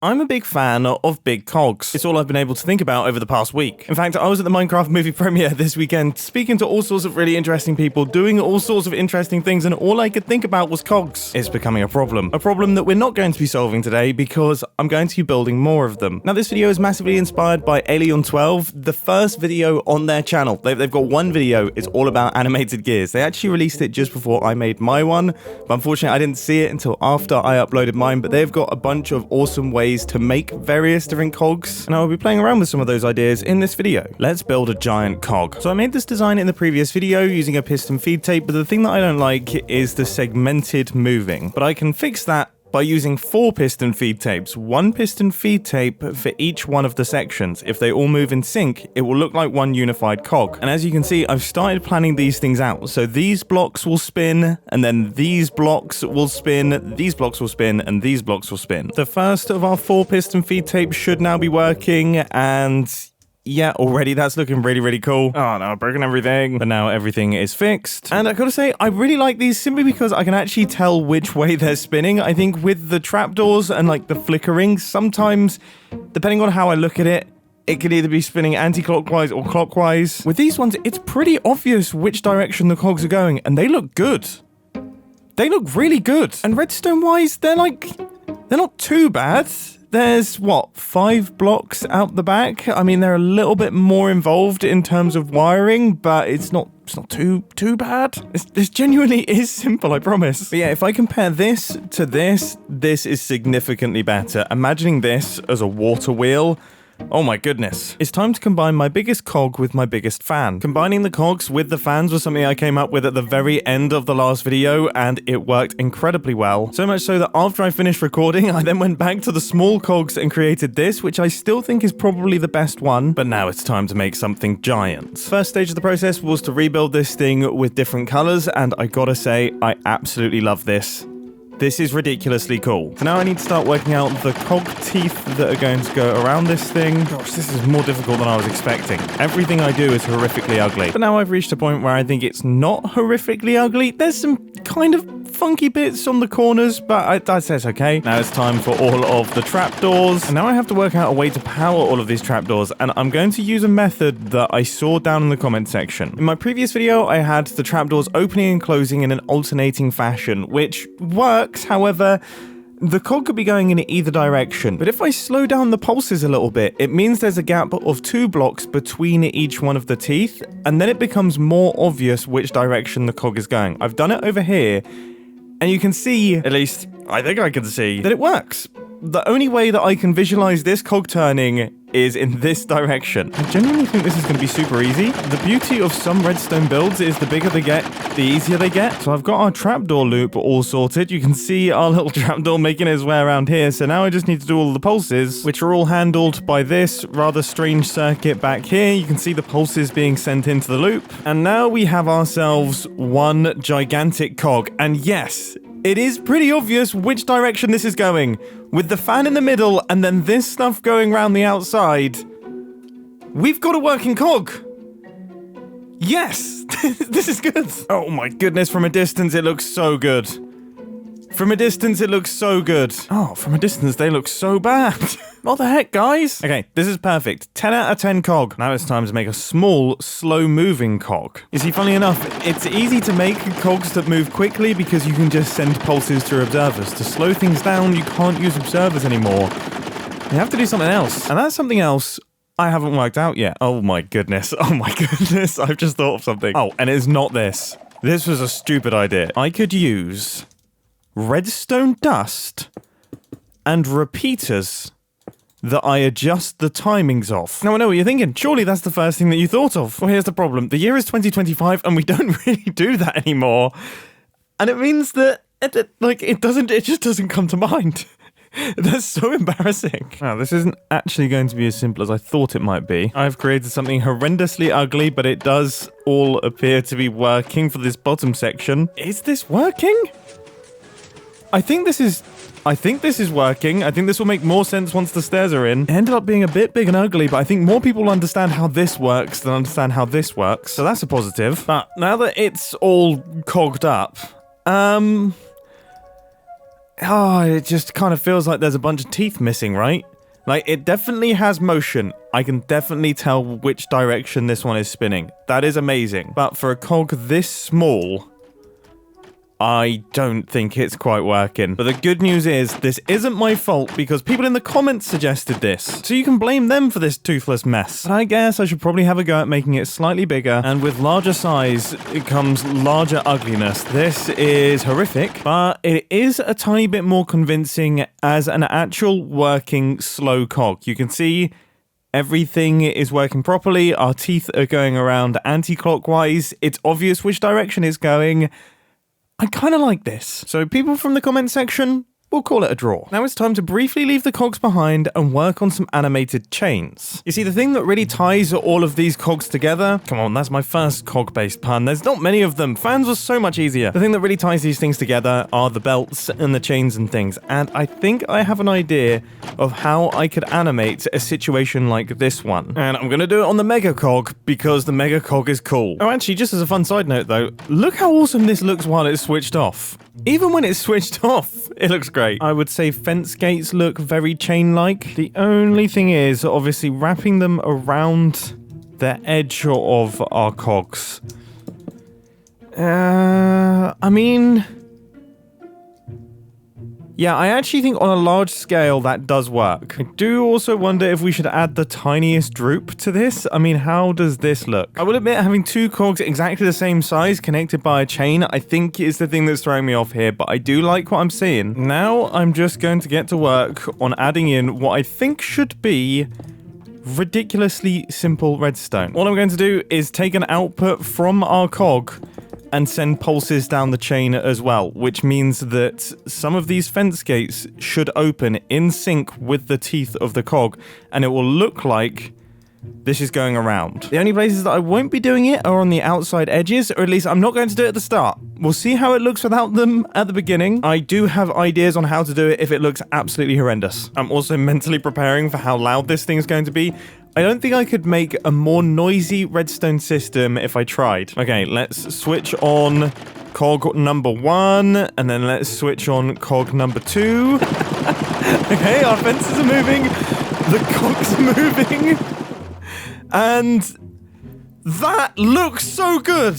I'm a big fan of big cogs. It's all I've been able to think about over the past week. In fact, I was at the Minecraft movie premiere this weekend, speaking to all sorts of really interesting people, doing all sorts of interesting things, and all I could think about was cogs. It's becoming a problem that we're not going to be solving today because I'm going to be building more of them. Now, this video is massively inspired by Alien12, the first video on their channel. They've got one video, it's all about animated gears. They actually released it just before I made my one, but unfortunately I didn't see it until after I uploaded mine, but they've got a bunch of awesome ways to make various different cogs, and I'll be playing around with some of those ideas in this video. Let's build a giant cog. So I made this design in the previous video using a piston feed tape, but the thing that I don't like is the segmented moving. But I can fix that by using 4 piston feed tapes, 1 piston feed tape for each one of the sections. If they all move in sync, it will look like one unified cog. And as you can see, I've started planning these things out. So these blocks will spin, and then these blocks will spin, these blocks will spin, and these blocks will spin. The first of our 4 piston feed tapes should now be working, and yeah, already that's looking really, really cool. Oh no, I've broken everything. But now everything is fixed. And I gotta say, I really like these simply because I can actually tell which way they're spinning. I think with the trapdoors and like the flickering, sometimes, depending on how I look at it, it could either be spinning anti-clockwise or clockwise. With these ones, it's pretty obvious which direction the cogs are going, and they look good. They look really good. And redstone-wise, they're not too bad. There's, what, 5 blocks out the back? I mean, they're a little bit more involved in terms of wiring, but it's not too bad. This genuinely is simple, I promise. But yeah, if I compare this to this is significantly better. Imagining this as a water wheel, oh my goodness. It's time to combine my biggest cog with my biggest fan. Combining the cogs with the fans was something I came up with at the very end of the last video, and it worked incredibly well. So much so that after I finished recording, I then went back to the small cogs and created this, which I still think is probably the best one, but now it's time to make something giant. First stage of the process was to rebuild this thing with different colors, and I gotta say, I absolutely love this. This is ridiculously cool. So now I need to start working out the cog teeth that are going to go around this thing. Gosh, this is more difficult than I was expecting. Everything I do is horrifically ugly. But now I've reached a point where I think it's not horrifically ugly. There's some kind of funky bits on the corners, but I'd say it's okay. Now it's time for all of the trapdoors. And now I have to work out a way to power all of these trapdoors, and I'm going to use a method that I saw down in the comment section. In my previous video, I had the trapdoors opening and closing in an alternating fashion, which works. However, the cog could be going in either direction, but if I slow down the pulses a little bit, it means there's a gap of 2 blocks between each one of the teeth, and then it becomes more obvious which direction the cog is going. I've done it over here, and you can see, at least I think I can see, that it works. The only way that I can visualize this cog turning is in this direction. I genuinely think this is going to be super easy. The beauty of some redstone builds is the bigger they get, the easier they get. So I've got our trapdoor loop all sorted. You can see our little trapdoor making its way around here. So now I just need to do all the pulses, which are all handled by this rather strange circuit back here. You can see the pulses being sent into the loop. And now we have ourselves one gigantic cog. And yes, it is pretty obvious which direction this is going. With the fan in the middle and then this stuff going around the outside, we've got a working cog. Yes, this is good. Oh my goodness, from a distance it looks so good. From a distance it looks so good. Oh, from a distance they look so bad. What the heck, guys? Okay, this is perfect. 10 out of 10 cog. Now it's time to make a small, slow-moving cog. You see, funny enough, it's easy to make cogs that move quickly because you can just send pulses through observers. To slow things down, you can't use observers anymore. You have to do something else. And that's something else I haven't worked out yet. Oh my goodness. Oh my goodness. I've just thought of something. Oh, and it's not this. This was a stupid idea. I could use redstone dust and repeaters that I adjust the timings of. Now I know what you're thinking. Surely that's the first thing that you thought of. Well, here's the problem. The year is 2025 and we don't really do that anymore. And it means that it just doesn't come to mind. That's so embarrassing. Wow, this isn't actually going to be as simple as I thought it might be. I've created something horrendously ugly, but it does all appear to be working for this bottom section. Is this working? I think this is working. I think this will make more sense once the stairs are in. It ended up being a bit big and ugly, but I think more people understand how this works than understand how this works. So that's a positive. But now that it's all cogged up, Oh, it just kind of feels like there's a bunch of teeth missing, right? Like, it definitely has motion. I can definitely tell which direction this one is spinning. That is amazing. But for a cog this small, I don't think it's quite working. But the good news is, this isn't my fault because people in the comments suggested this. So you can blame them for this toothless mess. But I guess I should probably have a go at making it slightly bigger. And with larger size, it comes larger ugliness. This is horrific, but it is a tiny bit more convincing as an actual working slow cog. You can see everything is working properly. Our teeth are going around anti-clockwise. It's obvious which direction it's going. I kind of like this. So people from the comment section, we'll call it a draw. Now it's time to briefly leave the cogs behind and work on some animated chains. You see, the thing that really ties all of these cogs together, come on, that's my first cog-based pun. There's not many of them. Fans are so much easier. The thing that really ties these things together are the belts and the chains and things. And I think I have an idea of how I could animate a situation like this one. And I'm going to do it on the mega cog because the mega cog is cool. Oh, actually, just as a fun side note though, look how awesome this looks while it's switched off. Even when it's switched off, it looks great. I would say fence gates look very chain-like. The only thing is, obviously, wrapping them around the edge of our cogs. I mean... yeah, I actually think on a large scale that does work. I do also wonder if we should add the tiniest droop to this. I mean, how does this look? I will admit having two cogs exactly the same size connected by a chain, I think is the thing that's throwing me off here, but I do like what I'm seeing. Now I'm just going to get to work on adding in what I think should be ridiculously simple redstone. All I'm going to do is take an output from our cog and send pulses down the chain as well, which means that some of these fence gates should open in sync with the teeth of the cog, and it will look like this is going around. The only places that I won't be doing it are on the outside edges, or at least I'm not going to do it at the start. We'll see how it looks without them at the beginning. I do have ideas on how to do it if it looks absolutely horrendous. I'm also mentally preparing for how loud this thing is going to be. I don't think I could make a more noisy redstone system if I tried. Okay, let's switch on cog number 1, and then let's switch on cog number 2. Okay, our fences are moving, the cogs are moving, and that looks so good!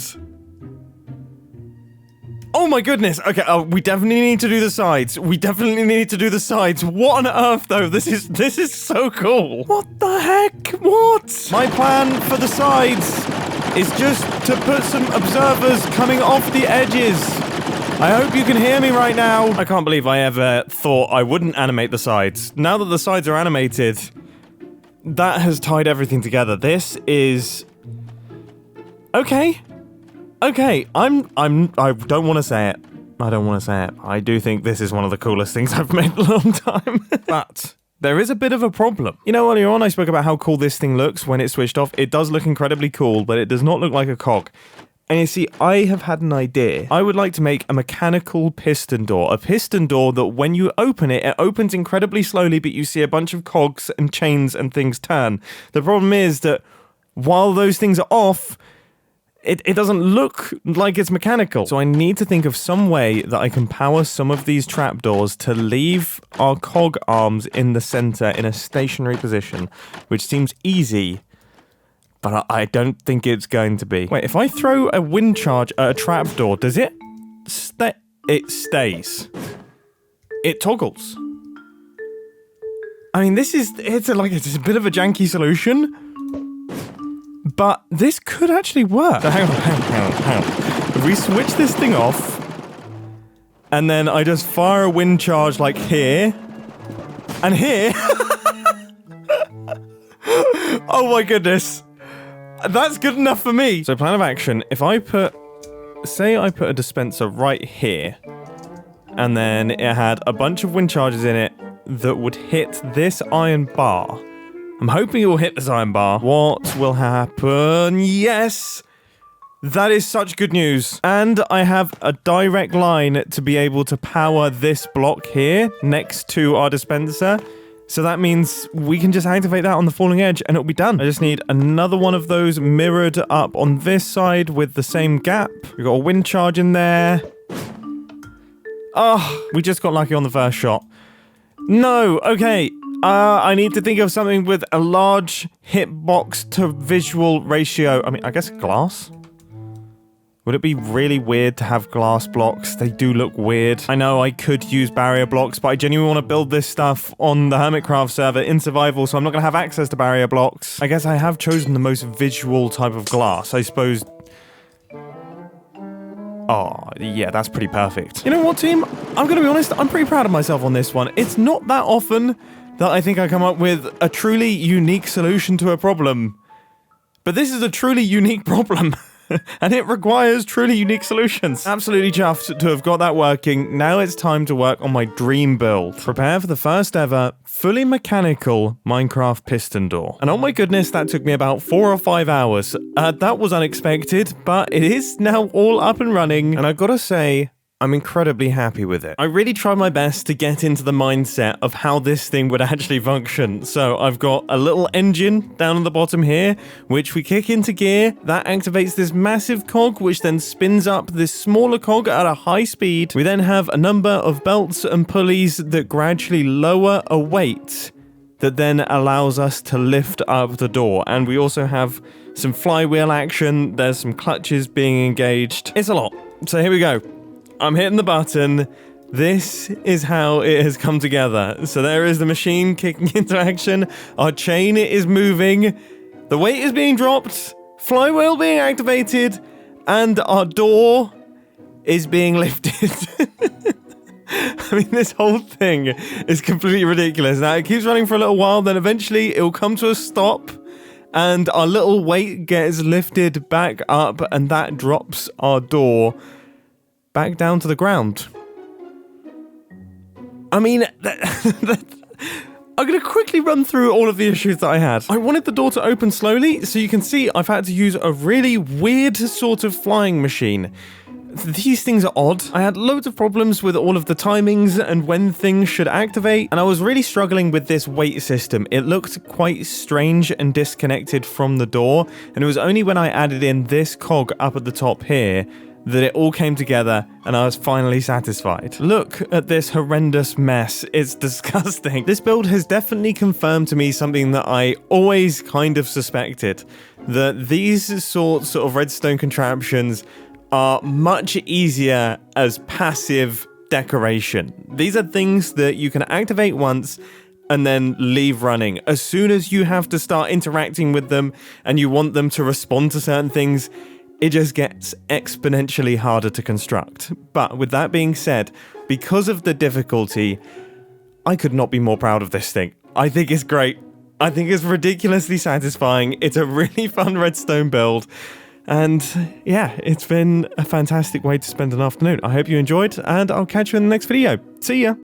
Oh my goodness. Okay, we definitely need to do the sides. We definitely need to do the sides. What on earth, though? This is so cool. What the heck? What? My plan for the sides is just to put some observers coming off the edges. I hope you can hear me right now. I can't believe I ever thought I wouldn't animate the sides. Now that the sides are animated, that has tied everything together. This is... okay. Okay, I don't want to say it. I don't want to say it. I do think this is one of the coolest things I've made in a long time. But there is a bit of a problem. You know, earlier on I spoke about how cool this thing looks when it's switched off. It does look incredibly cool, but it does not look like a cog. And you see, I have had an idea. I would like to make a mechanical piston door. A piston door that when you open it, it opens incredibly slowly, but you see a bunch of cogs and chains and things turn. The problem is that while those things are off, it doesn't look like it's mechanical. So I need to think of some way that I can power some of these trapdoors to leave our cog arms in the center in a stationary position, which seems easy, but I don't think it's going to be. Wait, if I throw a wind charge at a trapdoor, does it stay? It stays. It toggles. I mean, it's a bit of a janky solution, but this could actually work. So hang on. If we switch this thing off, and then I just fire a wind charge like here, and here. Oh my goodness. That's good enough for me. So plan of action, if I put a dispenser right here, and then it had a bunch of wind charges in it that would hit this iron bar. I'm hoping it will hit this iron bar. What will happen? Yes! That is such good news. And I have a direct line to be able to power this block here next to our dispenser. So that means we can just activate that on the falling edge and it'll be done. I just need another one of those mirrored up on this side with the same gap. We've got a wind charge in there. Oh, we just got lucky on the first shot. No, okay. I need to think of something with a large hitbox to visual ratio. I mean, I guess glass? Would it be really weird to have glass blocks? They do look weird. I know I could use barrier blocks, but I genuinely want to build this stuff on the Hermitcraft server in survival, so I'm not going to have access to barrier blocks. I guess I have chosen the most visual type of glass. I suppose... Oh, yeah, that's pretty perfect. You know what, team? I'm going to be honest, I'm pretty proud of myself on this one. It's not that often that I think I come up with a truly unique solution to a problem. But this is a truly unique problem. And it requires truly unique solutions. Absolutely chuffed to have got that working. Now it's time to work on my dream build. Prepare for the first ever fully mechanical Minecraft piston door. And oh my goodness, that took me about 4 or 5 hours. That was unexpected, but it is now all up and running. And I've got to say, I'm incredibly happy with it. I really tried my best to get into the mindset of how this thing would actually function. So I've got a little engine down on the bottom here, which we kick into gear. That activates this massive cog, which then spins up this smaller cog at a high speed. We then have a number of belts and pulleys that gradually lower a weight that then allows us to lift up the door. And we also have some flywheel action. There's some clutches being engaged. It's a lot. So here we go. I'm hitting the button. This is how it has come together. So there is the machine kicking into action. Our chain is moving. The weight is being dropped. Flywheel being activated. And our door is being lifted. I mean, this whole thing is completely ridiculous. Now, it keeps running for a little while. Then eventually it will come to a stop. And our little weight gets lifted back up. And that drops our door back down to the ground. I mean, I'm going to quickly run through all of the issues that I had. I wanted the door to open slowly, so you can see I've had to use a really weird sort of flying machine. These things are odd. I had loads of problems with all of the timings and when things should activate, and I was really struggling with this weight system. It looked quite strange and disconnected from the door, and it was only when I added in this cog up at the top here that it all came together and I was finally satisfied. Look at this horrendous mess. It's disgusting. This build has definitely confirmed to me something that I always kind of suspected, that these sorts of redstone contraptions are much easier as passive decoration. These are things that you can activate once and then leave running. As soon as you have to start interacting with them and you want them to respond to certain things, it just gets exponentially harder to construct. But with that being said, because of the difficulty, I could not be more proud of this thing. I think it's great. I think it's ridiculously satisfying. It's a really fun redstone build. And yeah, it's been a fantastic way to spend an afternoon. I hope you enjoyed, and I'll catch you in the next video. See ya!